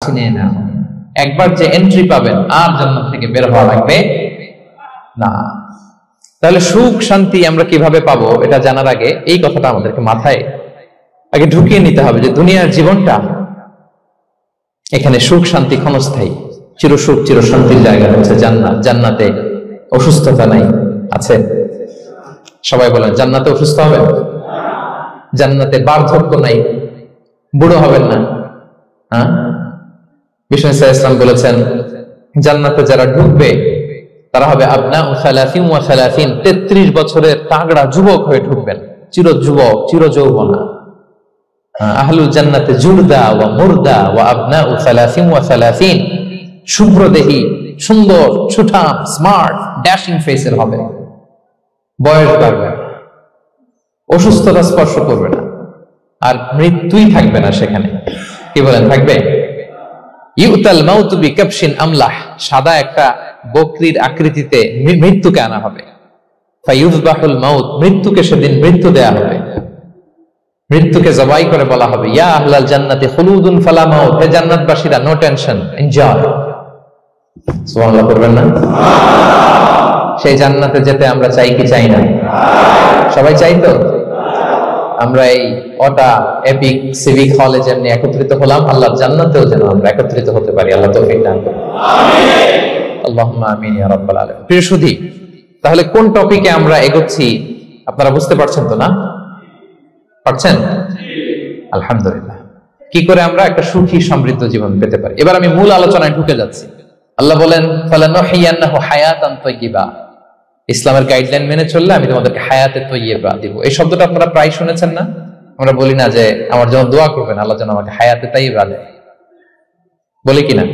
ছিনিয়ে নেওয়া হবে। একবার যে এন্ট্রি পাবেন আর জান্নাত থেকে বের হওয়া লাগবে না। তাহলে সুখ শান্তি আমরা কিভাবে পাবো এটা জানার আগে এই কথাটা আমাদেরকে মাথায় আগে ঢুকিয়ে নিতে হবে যে দুনিয়ার জীবনটা এখানে সুখ শান্তি ক্ষণস্থায়ী, চির সুখ চির শান্তির জায়গা হচ্ছে জান্নাত। জান্নাতে অসুস্থতা নাই, আছে? সবাই বলেন জান্নাতে অসুস্থ হবে, জান্নাতে বার্ধক্য নাই, বুড়ো হবেন না। হ্যাঁ, বিষ্ণু ইসলাম বলেছেন জান্নাতে যারা ঢুকবে তারা হবে আবনা ও সালাফিন ওয়া সালাফিন, 33 বছরের তাগড়া যুবক হয়ে ঢুকবেন, চির যুবক চির যৌবনা। আহলুল জান্নাতে জুরদা ওয়া মুরদা ওয়া আবনা ও সালাফিন ওয়া সালাফিন, শুভ্রদেহী, সুন্দর, সুঠাম, স্মার্ট, ড্যাশিং ফেসের হবে, বয়স বাড়বে, অসুস্থতা স্পর্শ করবে না, আর মৃত্যুই থাকবে না সেখানে। কি বলেন, থাকবে? ইউতাল মাউতু বিকাবশিন আমলাহ, সাদা একটা বকরির আকৃতিতে মৃত্যুকে আনা হবে। ফায়ুযবাহুল মাউত, মৃত্যুকে সেদিন মৃত্যু দেয়া হবে, মৃত্যুকে জবাই করে বলা হবে ইয়া আহলাল জান্নাতি খুলুদুন ফালা মাউত, হে জান্নাতবাসীরা নো টেনশন, এনজয়। সুবহানাল্লাহ করবেন না? সেই জান্নাতে যেতে আমরা চাই কি চাই না? সবাই চাই তো? আমরা এই ওটা এপিক সিভিক হলে যেমনি একত্রিত হলাম, আল্লাহর জান্নাতেও যেন আমরা একত্রিত হতে পারি। আল্লাহ তৌফিক দান করুন, আমিন। আল্লাহুম্মা আমিন ইয়া রাব্বাল আলামিন। প্রিয় সুধী, তাহলে কোন টপিকে আমরা এগোচ্ছি আপনারা বুঝতে পারছেন তো না? পারছেন? আলহামদুলিল্লাহ। কি করে আমরা একটা সুখী সমৃদ্ধ জীবন পেতে পারি, এবার আমি মূল আলোচনায় ঢুকে যাচ্ছি। আল্লাহ বলেন ফালানুহিয়ান্নাহু হায়াতান তাইয়্যিবা, ইসলামের গাইডলাইন মেনে চললে আমি তোমাদেরকে হায়াতে তাইয়্যিবা দিব। এই শব্দটা আপনারা প্রায় শুনেছেন না? আমরা বলি না যে আমার জন্য দোয়া করবেন, আল্লাহ যেন আমাকে হায়াতে তাইয়্যিবা দেয়, বলি কিনা?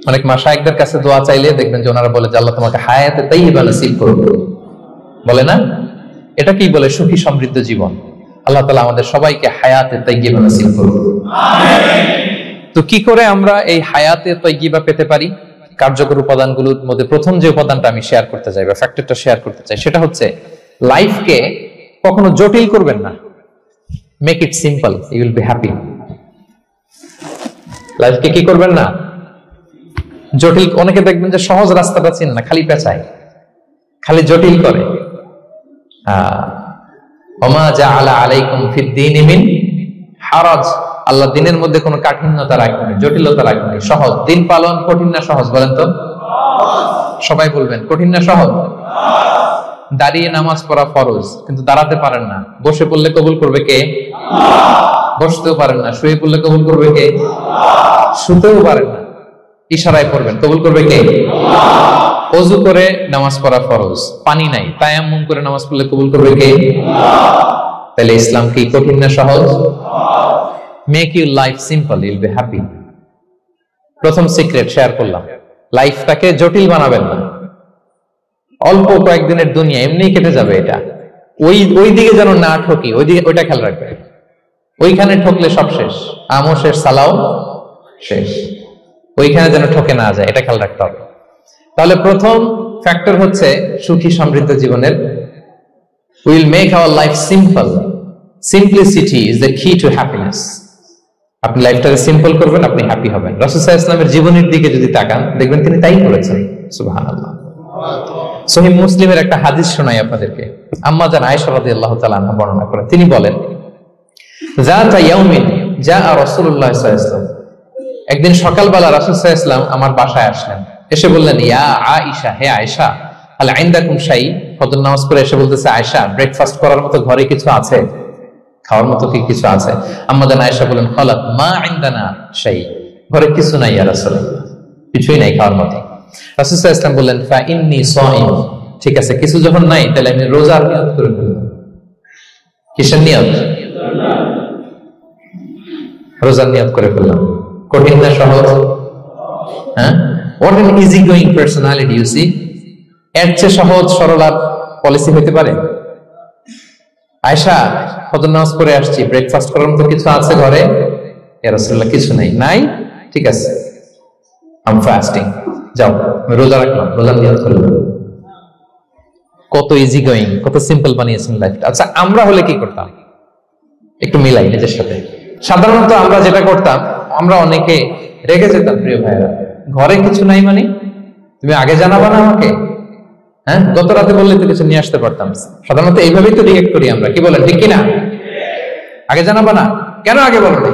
অনেক মাশায়েখদের কাছে দোয়া চাইলে দেখবেন যে ওনারা বলে যে আল্লাহ তোমাকে হায়াতে তাইয়্যিবা নসিব করুন, বলে না? এটা কি বলে? সুখী সমৃদ্ধ জীবন। আল্লাহ তাআলা আমাদের সবাইকে হায়াতে তাইয়্যিবা নসিব করুন, আমিন। তো কি করে আমরা এই হায়াতে তাইয়্যিবা পেতে পারি? কার্যকর উপাদানগুলোর মধ্যে প্রথম যে উপাদানটা আমি শেয়ার করতে চাই বা ফ্যাক্টরটা শেয়ার করতে চাই সেটা হচ্ছে লাইফকে কখনো জটিল করবেন না। Make it simple, you will be happy. লাইফকে কি করবেন না? জটিল। অনেকে দেখবেন যে সহজ রাস্তাটা চিনে না, খালি পেঁচায়, খালি জটিল করে। ওমা জাআলা আলাইকুম ফিদ-দীনি মিন হারাজ, আল্লাহ দিনের মধ্যে কোনো কাঠিন্যতা রাখেনি, জটিলতা রাখেনি, সহজ। দিন পালন কঠিন না সহজ? বলেন তো, সবাই বলবেন কঠিন না সহজ? দাঁড়িয়ে নামাজ পড়া ফরজ, কিন্তু দাঁড়াতে পারেন না। বসে পড়লে কবুল করবে কে? বসতেও পারেন না। শুয়ে পড়লে কবুল করবে কে? শুতেও পারেন না, ইশারায় পড়বেন, কবুল করবে কে? ওযু করে নামাজ পড়া ফরজ, পানি নাই, তায়াম্মুম করে নামাজ পড়লে কবুল করবে কে? তাহলে ইসলাম কি কঠিন না সহজ? Make your life simple, you'll be happy. প্রথম সিক্রেট শেয়ার করলাম, লাইফটাকে জটিল বানাবেন না। অল্প কয়েকদিনের দুনিয়া, এমনি কেটে যাবে এটা। ওই দিকে যেন না ঠকি, ওইটা খেয়াল রাখবে। ওইখানে ঠকলে সব শেষ, আমও শেষ, সালাও শেষ। ওইখানে যেন ঠকে না যায়, এটা খেয়াল রাখতে হবে। তাহলে প্রথম ফ্যাক্টর হচ্ছে সুখী সমৃদ্ধ জীবনের, will make our life simple. Simplicity is the key to happiness. আপনি লাইফটাকে সিম্পল করবেন, আপনি হ্যাপি হবেন। রাসূল সাল্লাল্লাহু আলাইহি ওয়াসাল্লামের জীবনীর দিকে যদি তাকান দেখবেন তিনি তাই করেছেন। সুবহানাল্লাহ। সহিহ মুসলিমের একটা হাদিস শোনাই আপনাদেরকে। আম্মা জান আয়েশা রাদিয়াল্লাহু তাআলা আনহা বর্ণনা করেন, তিনি বলেন যাতা ইয়াউমিন জাআ রাসূলুল্লাহ সাল্লাল্লাহু আলাইহি ওয়াসাল্লাম, একদিন সকালবেলা রাসূল সাল্লাল্লাহু আলাইহি ওয়াসাল্লাম আমার বাসায় আসলেন। এসে বললেন ইয়া আয়েশা, হে আয়েশা, আল ইনদাকুম শাই, ফজর নামাজ পড়ে এসে বলতেছে আয়েশা ব্রেকফাস্ট করার মতো ঘরে কিছু আছে, খাওয়ার মতো কি কিছু আছে? আম্মা জান আয়েশা বলেন খালাত মা ইনদানা শাই, ঘরে কিছু নাই ইয়া রাসূলুল্লাহ, কিছুই নাই খাওয়ার মতো। রাসূল সাল্লাল্লাহু আলাইহি ওয়াসাল্লাম বললেন ফা ইন্নী সাইম, ঠিক আছে, কিছু যখন নাই তাহলে আমি রোজার নিয়ত করে ফেলব। কিসের নিয়ত? রোজার নিয়ত করে ফেললাম। কঠিন না সহজ? হ্যাঁ, what an easy going personality you see। এর চেয়ে সহজ সরল আর পলিসি হতে পারে? আয়েশা ফজর নামাজ পড়ে আসছি, ব্রেকফাস্ট করার মতো কিছু আছে ঘরে? ইয়া রাসূলুল্লাহ কিছু নাই। নাই, ঠিক আছে, আই এম ফাস্টিং, যাও আমি রোজা রাখলাম, রোজার নিয়ত করলাম। কত ইজি গোয়িং, কত সিম্পল বানিয়েছেন লাইফটা। আচ্ছা, আমরা হলে কি করতাম? একটু মিলাই নিজের সাথে। সাধারণত আমরা যেটা করতাম, আমরা অনেকে রেগে যেতাম প্রিয় ভাইরা, ঘরে কিছু নাই মানে তুমি আগে জানাবা না আমাকে? হ্যাঁ, গত রাতে বললে তো কিছু নিয়ে আসতে পারতাম। সাধারণত এইভাবেই তো রিয়েক্ট করি আমরা, কি বলেন ঠিক কিনা? আগে জানাবা না কেন, আগে বলো না,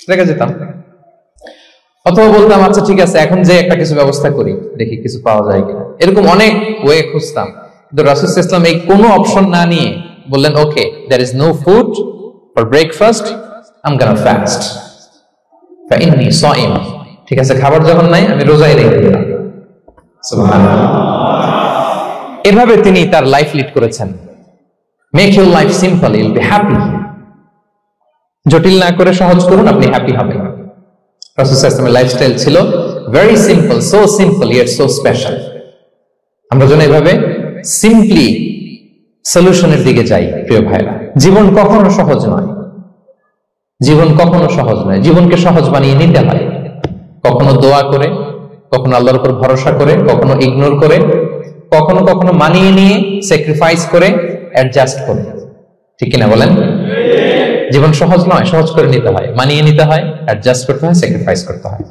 রেগে যেতাম। অথবা বলতাম আচ্ছা ঠিক আছে এখন যে একটা কিছু ব্যবস্থা করি, দেখি কিছু পাওয়া যায় কিনা। এরকম অনেক ওয়ে খুঁজতাম, কিন্তু রাসূল সাল্লাল্লাহু আলাইহি ওয়াসাল্লাম এই কোনো অপশন না নিয়ে বললেন okay, there is no food for breakfast, I am gonna fast ফাইন্নী সাইম। ঠিক আছে, খাবার যখন নাই আমি রোজাই রেখে দিলাম। সুবহানাল্লাহ। এভাবে তিনি তার লাইফ লিড করেছেন। Make your life simple, you'll be happy. জটিল না করে সহজ করুন, আপনি হ্যাপি হবেন। রাসূল সাল্লাল্লাহু আলাইহি ওয়াসাল্লামের লাইফস্টাইল ছিল very simple, so simple yet so special. আমরা যেন এভাবে সিম্পলি সলিউশনের দিকে যাই প্রিয় ভাইরা। জীবন কখনো সহজ নয়, জীবন কখনো সহজ নয়। জীবনকে সহজ বানিয়ে নিতে হয়, কখনো দোয়া করে, কখনো আল্লাহর উপর ভরসা করে, কখনো ইগনোর করে, কখনো কখনো মানিয়ে নিয়ে স্যাক্রিফাইস করে, অ্যাডজাস্ট করে। ঠিক কিনা বলেন? জীবন সহজ নয়, সহজ করে নিতে হয়, মানিয়ে নিতে হয়, অ্যাডজাস্ট করতে হয়, স্যাক্রিফাইস করতে হয়।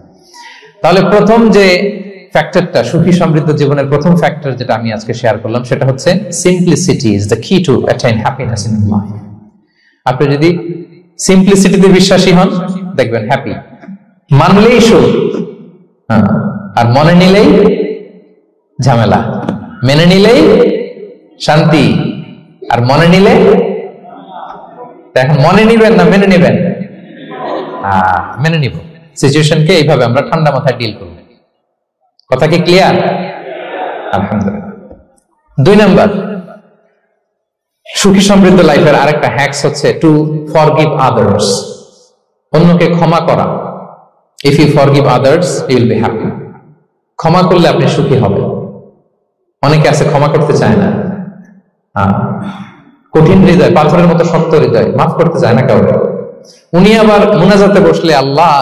তাহলে প্রথম যে ফ্যাক্টরটা, সুখী সমৃদ্ধ জীবনের প্রথম ফ্যাক্টর যেটা আমি আজকে শেয়ার করলাম, সেটা হচ্ছে simplicity is the key to attain happiness in life. আপনি যদি সিম্পলিসিটিতে বিশ্বাসী হন, দেখবেন হ্যাপি। মানলেই সুখ, আর মনে নিলেই ঝামেলা। মেনে নিলেই শান্তি, আর মনে নিলে, এখন মনে নিবেন না মেনে নিবেন? মেনে নিব। সিচুয়েশনকে এইভাবে আমরা ঠান্ডা মাথায় ডিল করব। কথা কি ক্লিয়ার? আলহামদুলিল্লাহ। 2 নাম্বার, সুখী সমৃদ্ধ লাইফের আরেকটা হ্যাকস হচ্ছে টু ফরগিভ আদার্স। অন্যকে ক্ষমা করা। If you forgive others you will be happy. ক্ষমা করলে আপনি সুখী হবেন। অনেকে আছে ক্ষমা করতে চায় না, কঠিন হৃদয়, পাথরের মতো শক্ত হৃদয়, মাফ করতে চায় না কাউকে। উনি আবার মুনাজাতে বসলে আল্লাহ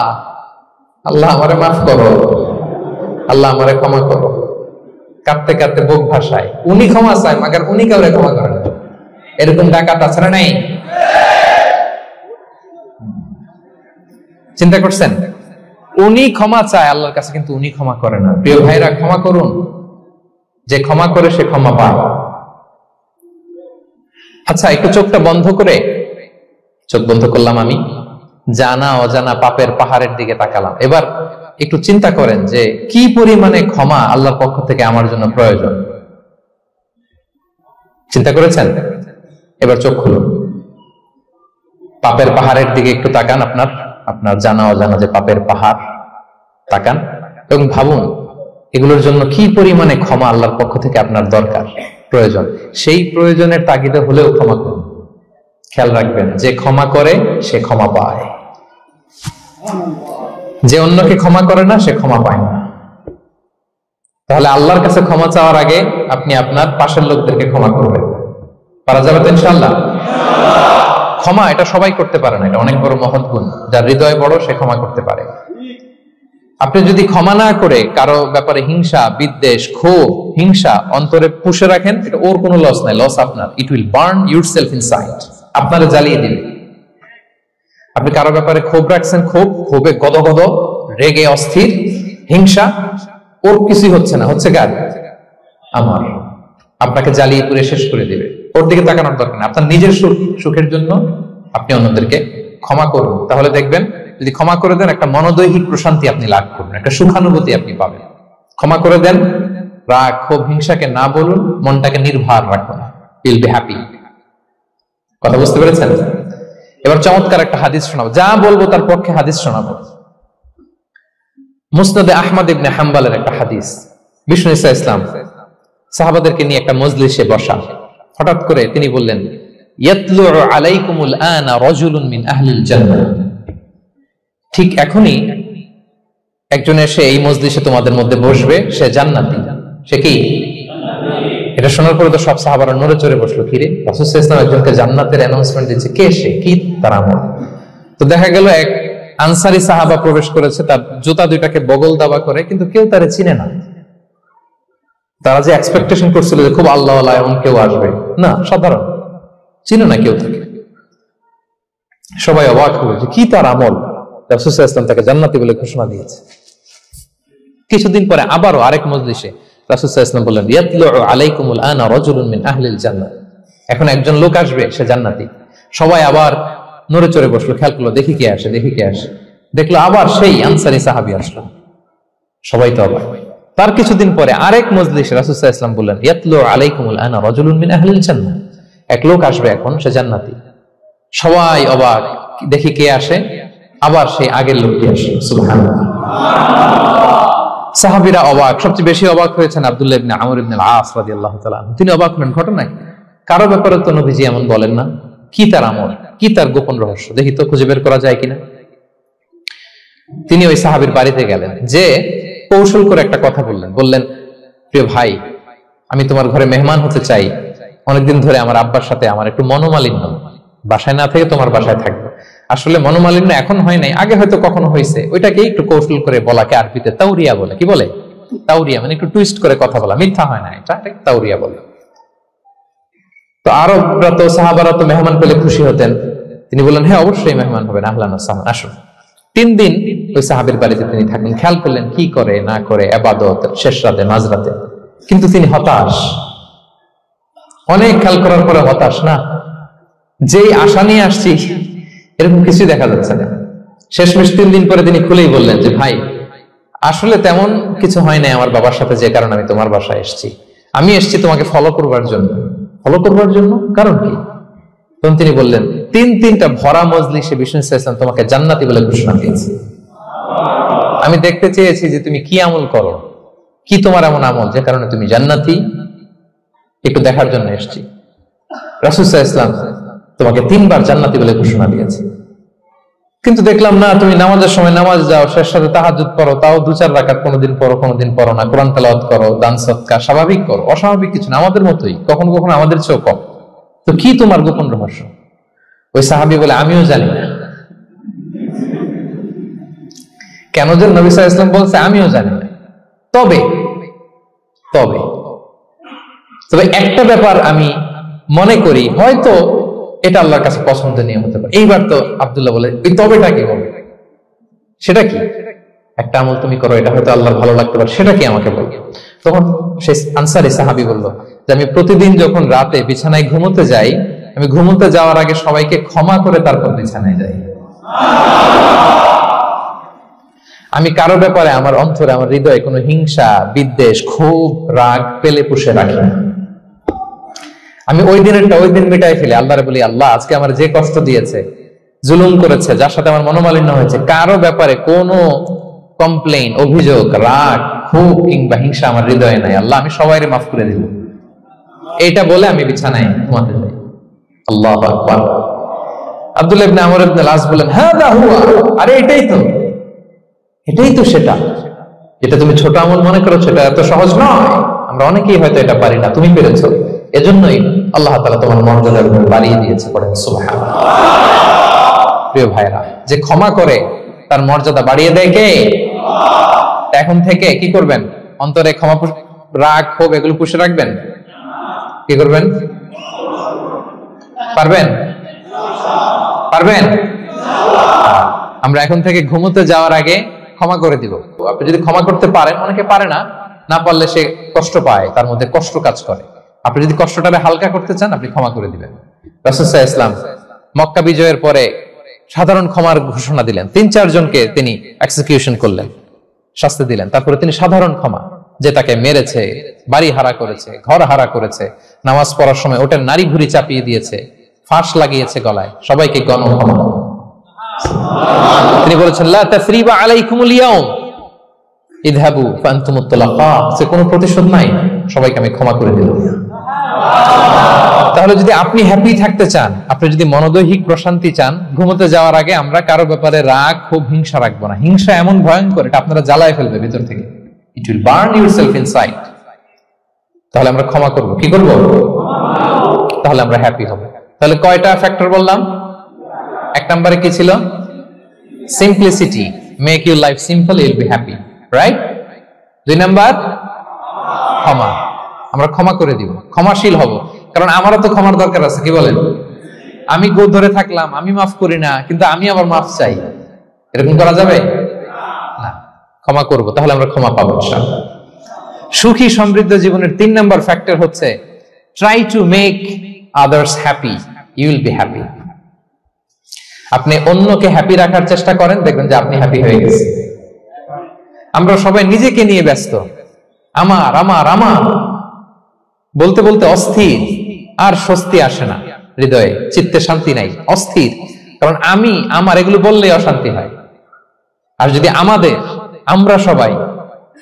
আল্লাহ আমারে মাফ করো, আল্লাহ আমারে ক্ষমা করো, কাঁদতে কাঁদতে বুক ভাসায়। উনি ক্ষমা চায়, মাগার উনি কাউরে ক্ষমা করেন। এরকম ডাকাত আছে না নাই? চিন্তা করছেন? উনি ক্ষমা চায় আল্লাহর কাছে, কিন্তু উনি ক্ষমা করে না। প্রিয় ভাইরা, ক্ষমা করুন। যে ক্ষমা করে সে ক্ষমা পায়। আচ্ছা, একটু চোখটা বন্ধ করে, চোখ বন্ধ করলাম আমি, জানা অজানা পাপের পাহাড়ের দিকে তাকালাম। এবার একটু চিন্তা করেন যে কি পরিমাণে ক্ষমা আল্লাহর পক্ষ থেকে আমার জন্য প্রয়োজন। চিন্তা করেছেন? এবার চোখ খুলুন, পাপের পাহাড়ের দিকে একটু তাকান। আপনার জানা অজানা যে পাপের পাহাড়, তাকান এবং ভাবুন এগুলোর জন্য কি পরিমাণে ক্ষমা আল্লাহর পক্ষ থেকে আপনার দরকার, প্রয়োজন। সেই প্রয়োজনের তাগিদে হলেও ক্ষমা করুন। খেয়াল রাখবেন, যে ক্ষমা করে সে ক্ষমা পায়, যে অন্যকে ক্ষমা করে না সে ক্ষমা পায় না। তাহলে আল্লাহর কাছে ক্ষমা চাওয়ার আগে আপনি আপনার পাশের লোকদেরকে ক্ষমা করবেন। পারা যাবে তো ইনশাআল্লাহ? ক্ষমা এটা সবাই করতে পারে না, এটা অনেক বড় মহৎ গুণ। যার হৃদয় বড় সে ক্ষমা করতে পারে। আপনি যদি ক্ষমা না করে কারো ব্যাপারে হিংসা, বিদ্বেষ, ক্ষোভ, হিংসা অন্তরে পুষে রাখেন, এটা ওর কোনো লস নাই, লস আপনার। It will burn yourself inside, আপনারে জ্বালিয়ে দিবে। আপনি কারো ব্যাপারে ক্ষোভ রাখছেন, ক্ষোভে গদগদ, রেগে অস্থির, হিংসা, ওর কিছুই হচ্ছে না, হচ্ছে কার? আমার। আপনাকে জ্বালিয়ে পুড়ে শেষ করে দিবে। ওর দিকে তাকানোর দরকার নেই। আপনার নিজের সুখের জন্য আপনি অন্যদেরকে ক্ষমা করুন। তাহলে দেখবেন যদি ক্ষমা করে দেন, একটা মনোদৈহিক প্রশান্তি আপনি লাভ করবেন, একটা সুখানুভূতি আপনি পাবেন। ক্ষমা করে দেন, রাগ, ক্ষোভ, হিংসাকে না বলুন, মনটাকে নির্ভর রাখুন, ইউল বি হ্যাপি। কথা বুঝতে পেরেছেন? এবার চমৎকার একটা হাদিস শোনাবো, যা বলবো তার পক্ষে হাদিস শোনাবো। মুসনাদে আহমদ ইবনে হাম্বলের একটা হাদিস। বিষ্ণু ঈসা ইসলাম সাহাবাদেরকে নিয়ে একটা মজলিসে বসা। হঠাৎ করে তিনি বললেন, ইয়াতলু আলাইকুমুল আনা রাজুলুন মিন আহলিল জান্নাহ। ঠিক এখনই একজন এসে এই মজলিসে তোমাদের মধ্যে বসবে, সে জান্নাতি। সে কি? এটা শোনার পরে তো সব সাহাবারা নড়ে চড়ে বসলো। কিরে, রাসূল সাল্লাল্লাহু আলাইহি ওয়াসাল্লাম একজনকে জান্নাতের অ্যানাউন্সমেন্ট দিচ্ছে, কে সে, কি তার আমল? তো দেখা গেল এক আনসারী সাহাবা প্রবেশ করেছে, তার জুতা দুইটাকে বগল দাবা করে, কিন্তু কেউ তারে চিনে না। তারা যে এক্সপেকটেশন করছিল যে খুব আল্লাহওয়ালা এমন কেউ আসবে, না, সাধারণ, চিনে না কেউ তাকে। সবাই অবাক হলো যে কি তার আমল, রাসূল সাল্লাল্লাহু আলাইহি ওয়াসাল্লাম তাকে জান্নাতি বলে ঘোষণা দিয়েছে। কিছুদিন পরে আবারও আরেক মজলিসে রাসূল সাল্লাল্লাহু আলাইহি ওয়াসাল্লাম বললেন, ইয়াতলু আলাইকুমুল আনা রাজুলুন মিন আহলিল জান্নাহ। এখন একজন লোক আসবে, সে জান্নাতি। সবাই আবার নড়ে চড়ে বসলো, খেয়াল করলো দেখি কে আসে, দেখি কে আসে। দেখলো আবার সেই আনসারী সাহাবী আসলো। সবাই তো অবাক। তার কিছুদিন পরে আরেক মজলিসে রাসূল সাল্লাল্লাহু আলাইহি ওয়াসাল্লাম বললেন, ইয়াতলু আলাইকুমুল আনা রাজুলুন মিন আহলিল জান্নাহ। এক লোক আসবে এখন, সে জান্নাতি। সবাই অবাক, দেখি কে আসে, আবার সেই আগের লোকটি আসে। সুবহানাল্লাহ। সাহাবীরা অবাক। সবচেয়ে বেশি অবাক হয়েছেন আব্দুল্লাহ ইবনে আমর ইবনে আল-আস রাদিয়াল্লাহু তাআলা। তিনি অবাক হলেন, ঘটনা কি? কারো ব্যাপারে তো নবীজি এমন বলেন না। কি তার আমল, কি তার গোপন রহস্য, দেখি তো খুঁজে বের করা যায় কিনা। তিনি ওই সাহাবীর বাড়িতে গেলেন, যে কৌশল করে একটা কথা বললেন, প্রিয় ভাই, আমি তোমার ঘরে মেহমান হতে চাই। অনেকদিন ধরে আমার আব্বার সাথে আমার একটু মনোমালিন্য, বাসায় না থেকে তোমার বাসায় থাকবে। আসলে মনোমালিন্য এখন হয় নাই, আগে হয়তো কখনো হয়েছে। ওইটাকে একটু কৌশল করে বলাকে আরবিতে তাওরিয়া বলে। কি বলে? তাওরিয়া, মানে একটু টুইস্ট করে কথা বলা, মিথ্যা হয় না, এটা তাওরিয়া বলে। তো আরবরা তো, সাহাবারা তো মেহমান পেলে খুশি হতেন। তিনি বললেন, হ্যাঁ অবশ্যই মেহমান হবেন, আহলান ওয়া সাহলান, আসুন। 3 দিন ওই সাহাবীর বাড়িতে তিনি থাকেন। খেয়াল করলেন কি করে না করে, ইবাদত, শেষ রাতে, মাঝরাতে। কিন্তু তিনি হতাশ। অনেক খেয়াল করার পরে হতাশ না, যেই আশা নিয়ে আসছি এরকম কিছুই দেখা যাচ্ছে না। শেষমেশ 3 দিন পরে তিনি খুলেই বললেন যে, ভাই আসলে তেমন কিছু হয় নাই আমার বাবার সাথে, যে কারণে আমি তোমার বাসায় এসেছি। আমি এসেছি তোমাকে ফলো করবার জন্য। ফলো করবার জন্য? কারণ কি? তখন তিনি বললেন, 3টা ভরা মজলিসে বিষ্ণু সাল্লাল্লাহু আলাইহি ওয়াসাল্লাম তোমাকে জান্নাতি বলে ঘোষণা দিয়েছে। আমি দেখতে চেয়েছি যে তুমি কি আমল করো, কি তোমার এমন আমল যে কারণে তুমি জান্নাতি, একটু দেখার জন্য এসেছি। রাসূল সাল্লাল্লাহু আলাইহি ওয়াসাল্লাম তোমাকে 3 বার জান্নাতি বলে ঘোষণা দিয়েছে। কিন্তু দেখলাম না, তুমি নামাজের সময় নামাজ যাও, শেষ রাতে তাহাজ্জুদ করো, তাও 2-4 রাকাত, কোনোদিন পড়ো কোনোদিন পড়ো না, কোরআন তেলাওয়াত করো, দান সদকা, স্বাভাবিক করো, অস্বাভাবিক কিছু না, আমাদের মতোই, কখনো কখনো আমাদের চেয়েও কম। তো কি তোমার গোপন রহস্য? ওই সাহাবী বলে, আমিও জানি না। কেন যে নবী সাল্লাল্লাহু আলাইহি ওয়াসাল্লাম বলছে আমিও জানি না। তবে তবে তবে একটা ব্যাপার আমি মনে করি, হয়তো এটা আল্লাহর কাছে পছন্দনীয় হতে পারে। এইবার তো আব্দুল্লাহ বলে, এই তবেটা কি হবে? সেটা কি? একটা আমল তুমি করো, এটা হয়তো আল্লাহর ভালো লাগতে পারে, সেটা কি আমাকে বলো। তখন সেই আনসারী সাহাবী বলল যে, আমি প্রতিদিন যখন রাতে বিছানায় ঘুমোতে যাই, আমি ঘুমোতে যাওয়ার আগে সবাইকে ক্ষমা করে তারপর বিছানায় যাই। আমি কারো ব্যাপারে আমার অন্তরে, আমার হৃদয়ে কোনো হিংসা, বিদ্বেষ, ক্ষোভ, রাগ পেলে পুষে রাখি না। আমি ওই দিনেরটা ওই দিন মিটাই ফেলি। আল্লাহরে বলি, আল্লাহ আজকে আমার যে কষ্ট দিয়েছে, জুলুম করেছে, যার সাথে আমার মনোমালিন্য হয়েছে, কারো ব্যাপারে কোনো কমপ্লেইন, অভিযোগ, রাগ, ক্ষোভ কিংবা হিংসা আমার হৃদয়ে নাই। আল্লাহ আমি সবাইরে মাফ করে দিব। এইটা বলে আমি বিছানায় ঘুমাতে যাই। আল্লাহু আকবার। আব্দুল্লাহ ইবনে আমর ইবনে আল-আস বলেন, হাদা হুয়া, আরে এটাই তো সেটা, যেটা তুমি ছোট আমল মনে করো, সেটা এত সহজ নয়। আমরা অনেকেই হয়তো এটা পারি না, তুমি পেরেছো। এজন্যই আল্লাহ তাআলা তোমার মর্যাদার উপর বাড়িয়ে দিয়েছে। পড়েন সুবহানাল্লাহ। প্রিয় ভাইরা, যে ক্ষমা করে তার মর্যাদা বাড়িয়ে দেয় কে? এখন থেকে কি করবেন? অন্তরে ক্ষমা, রাগ, ক্ষোভ এগুলো পুষে রাখবেন। কি করবেন? পারবেন? আমরা এখন থেকে ঘুমোতে যাওয়ার আগে ক্ষমা করে দিব। আপনি যদি ক্ষমা করতে পারেন, অনেকে পারে না, না পারলে সে কষ্ট পায়, তার মধ্যে কষ্ট কাজ করে। আপনি যদি কষ্টটাকে হালকা করতে চান, আপনি ক্ষমা করে দিবেন। রাসূল সাল্লাল্লাহু আলাইহি ওয়াসাল্লাম মক্কা বিজয়ের পরে সাধারণ ক্ষমার ঘোষণা দিলেন। 3-4 জনকে তিনি এক্সিকিউশন করলেন, শাস্তি দিলেন। তারপরে তিনি সাধারণ ক্ষমা, যে তাকে মেরেছে, বাড়ি হারা করেছে, ঘর হারা করেছে, নামাজ পড়ার সময় ওটার নারী ঘুরি চাপিয়ে দিয়েছে, ফাঁস লাগিয়েছে গলায়, সবাইকে গণক্ষমা। তিনি বলেছেন, লা তাসরিবা আলাইকুমুল ইয়াউম ইযহাবু ফাআনতুমুত তুলাকা, সে কোনো প্রতিশোধ নাই, সবাইকে আমি ক্ষমা করে দিলাম। তাহলে যদি আপনি হ্যাপি থাকতে চান, আপনি যদি মনোদৈহিক প্রশান্তি চান, ঘুমোতে যাওয়ার আগে আমরা কারো ব্যাপারে রাগ, খুব হিংসা রাখবো না। হিংসা এমন ভয়ঙ্কর, এটা আপনারা জ্বালায় ফেলবে ভিতর থেকে। It will burn yourself inside. তাহলে আমরা ক্ষমা করব। কি করব? তাহলে আমরা হ্যাপি হব। তাহলে কয়টা ফ্যাক্টর বললাম? 1 নম্বরে কি ছিল? Simplicity, make your life simple, you will be happy, right? 2 number ক্ষমা, আমরা ক্ষমা করে দিব, ক্ষমাশীল হব। কারণ আমারও তো ক্ষমার দরকার আছে। কি বলেন? আমি গোদ ধরে থাকলাম, আমি মাফ করি না, কিন্তু আমি আবার মাফ চাই। এরকম করা যাবে না। ক্ষমা করব, তাহলে আমরা ক্ষমা পাবো ইনশাআল্লাহ। সুখী সমৃদ্ধ জীবনের 3 নম্বর ফ্যাক্টর হচ্ছে try to make others happy, you will be happy. আপনি অন্যকে হ্যাপি রাখার চেষ্টা করেন, দেখবেন যে আপনি হ্যাপি হয়ে গেছেন। আমরা সবাই নিজেকে নিয়ে ব্যস্ত, আমার আমার আমার বলতে বলতে অস্থির, আর স্বস্তি আসে না হৃদয়ে, চিত্তে শান্তি নাই, অস্থির। কারণ আমি আমার এগুলো বললেই অশান্তি হয়। আর যদি আমাদের, আমরা সবাই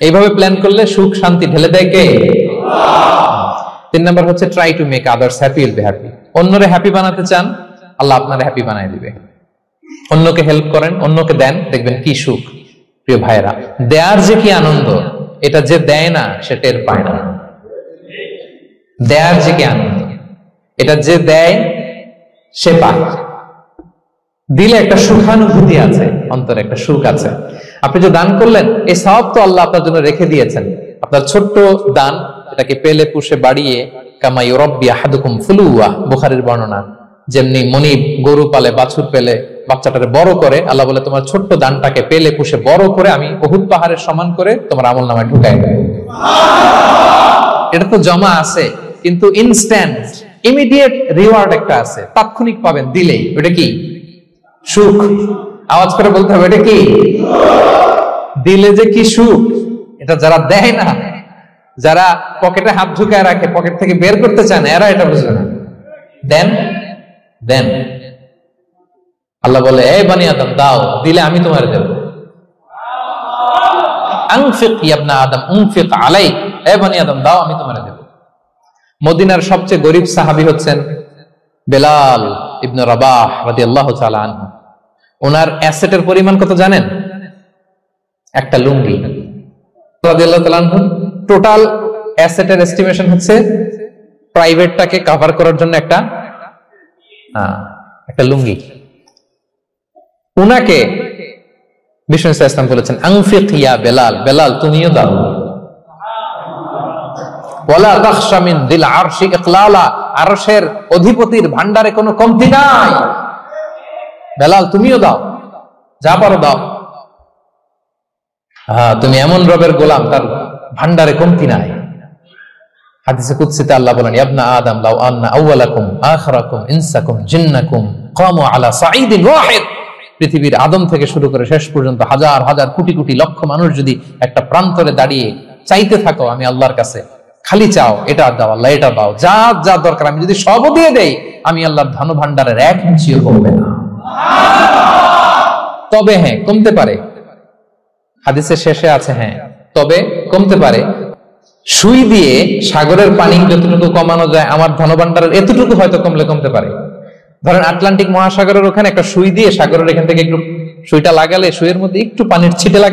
এইভাবে প্ল্যান করলে সুখ শান্তি ঢেলে দেয় কে? 3 নম্বর হচ্ছে try to make others happy, will be happy. অন্যরে হ্যাপি বানাতে চান, আল্লাহ আপনারে হ্যাপি বানায় দিবে। অন্যকে হেল্প করেন, অন্যকে দেন, দেখবেন কি সুখ। প্রিয় ভাইরা, দেয়ার যে কি আনন্দ, এটা যে দেয় না সে টের পায় না। দেয়ার যে কি আনন্দ, এটা যে দেয় সে পায়। দিলে একটা সুখানুভূতি আছে, অন্তরে একটা সুখ আছে। আপনি যে দান করলেন, এই সওয়াব তো আল্লাহ আপনার জন্য রেখে দিয়েছেন। আপনার ছোট্ট দান, এটাকে পেলে পুষে বাড়িয়ে, কামা ইউরাব্বি আহাদুকুম ফুলুয়া, বুখারীর বর্ণনা, যেমনি মনিব গরু পালে, বাছুর পেলে বাচ্চাটারে বড় করে, আল্লাহ বলে তোমার ছোট্ট দানটাকে পেলে পুষে বড় করে আমি উহুদ পাহাড়ের সমান করে তোমার আমলনামায় ঢুকাই দেব। এটা তো জমা আছে, কিন্তু ইনস্ট্যান্ট ইমিডিয়েট রিওয়ার্ড একটা আছে, তাৎক্ষণিক পাবেন দিলেই। ওটা কি? সুখ। আওয়াজ করে বলতে হবে, এটা কি? দিলে যে কি সুখ, এটা যারা দেয় না, যারা পকেটে হাত ঢুকায় রাখে, পকেট থেকে বের করতে চান, এরা এটা বুঝবে না। দেন দেন, আল্লাহ বলে এই বানি আদম দাও, দিলে আমি তোমার দেব। আনফিক ইয়া ইবনা আদম উনফিক আলাইক, এই বানি আদম দাও, আমি তোমার দেব। মদিনার সবচেয়ে গরিব সাহাবী হচ্ছেন বেলাল ইবনে রাবাহ রাদিয়াল্লাহু তাআলা আনহু। ওনার অ্যাসেটের পরিমাণ কত জানেন? একটা লুঙ্গি। রাদিয়াল্লাহু তাআলা আনহু টোটাল অ্যাসেটের এস্টিমেশন হচ্ছে প্রাইভেটটাকে কভার করার জন্য একটা লুঙ্গি। উনাকে বিষ্ণু ইসলাম বলেছেন আনফিক ইয়া বেলাল, বেলাল তুমিও দাও। ওয়ালা তাখশা মিন যিল আরশি ইকলালা, আরশের অধিপতির ভান্ডারে কোনো কমতি নাই। বেলাল তুমিও দাও, যা পারো দাও। তুমি এমন রবের গোলাম, তার ভান্ডারে কমতি নাই। হাদিসে কুদসিতে আল্লাহ বলেন ইবনা আদম লাউ আন্না আউওয়ালাকুম আখিরাকুম ইনসাকুম জিন্নাকুম কামু আলা সাঈদিন ওয়াহিদ, পৃথিবীর আদম থেকে শুরু করে শেষ পর্যন্ত হাজার হাজার কোটি কোটি লক্ষ মানুষ যদি একটা প্রান্তরে দাঁড়িয়ে চাইতে থাকো আমি আল্লাহর কাছে, খালি চাও এটা দাও আল্লাহ, এটা দাও, যা যা দরকার আমি যদি সব দিয়ে দেই, আমি আল্লাহর ধন ভান্ডারের 1 ইঞ্চিও কমবে না। তবে হ্যাঁ, কমতে পারে। হাদিসের শেষে আছে হ্যাঁ, তবে কমতে পারে। সুই দিয়ে সাগরের পানি যতটুকু কমানো যায়, আমার ধনভাণ্ডারের এতটুকু হয়তো কমলে কমতে পারে। ধরেন আটলান্টিক মহাসাগরের ওখানে একটা সুই দিয়ে সাগরের এখান থেকে একটু সুইটা লাগালে সুইয়ের মধ্যে একটু পানির ছিটে লাগে।